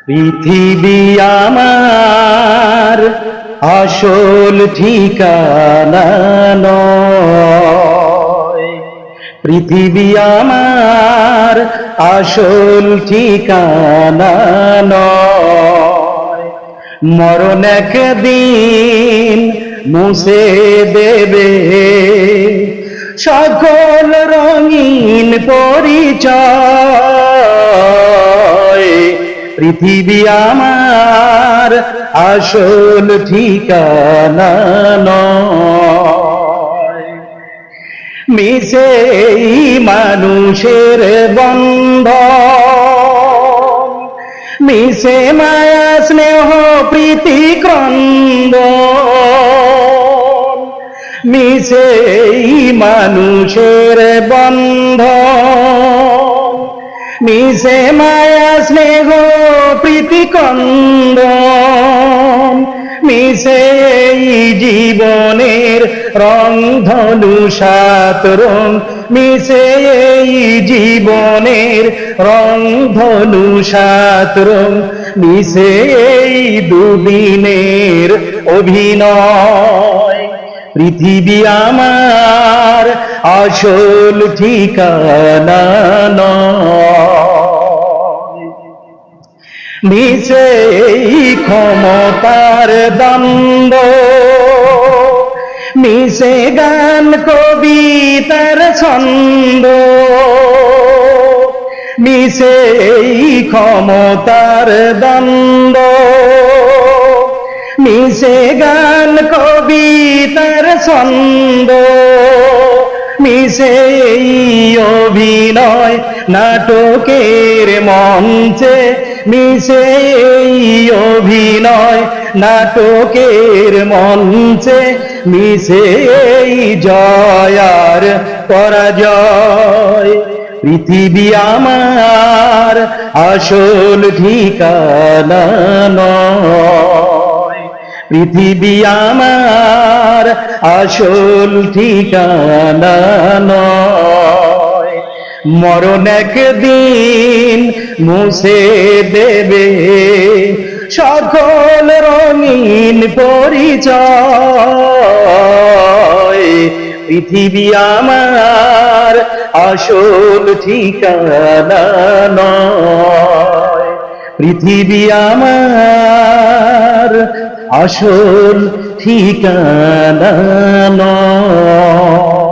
পৃথিবী আমার আসল ঠিকানা নয়। পৃথিবী আমার আসল ঠিকানা নয়। মরণ একদিন মুছে দেবে সকল রঙিন পরিচয়। পৃথিবী আমার আসল ঠিকানা নয়। মিশে মানুষের বন্ধন, মিশে মায়া স্নেহ প্রীতি ক্রন্দন, মিশে মানুষের বন্ধন, মিশে মায়া স্নেহ প্রীতি ক্রন্দন, মিশে জীবনের রং ধনু সাত রং, মিশে জীবনের রং ধনু সাত রং, মিশে দুদিনের অভিনয়। পৃথিবী আমার আসল ঠিকানা নয়। মিশে ক্ষমতার দ্বন্দ্ব, মিশে গান কবিতার ছন্দ, মিশে ক্ষমতার দ্বন্দ্ব, মিশে গান কবিতার ছন্দ, মিশে অভিনয় নাটকের মঞ্চে, মিশে অভিনয় নাটকের মঞ্চে, মিশে জয় আর পরাজয়। পৃথিবী আমার আসল ঠিকানা নয়। পৃথিবী আমার আসল ঠিকানা নয়। মরণ একদিন মুছে দেবে সকল রঙিন পরিচয়। পৃথিবী আমার আসল ঠিকানা নয়। পৃথিবী আমার আসল ঠিকানা নয়।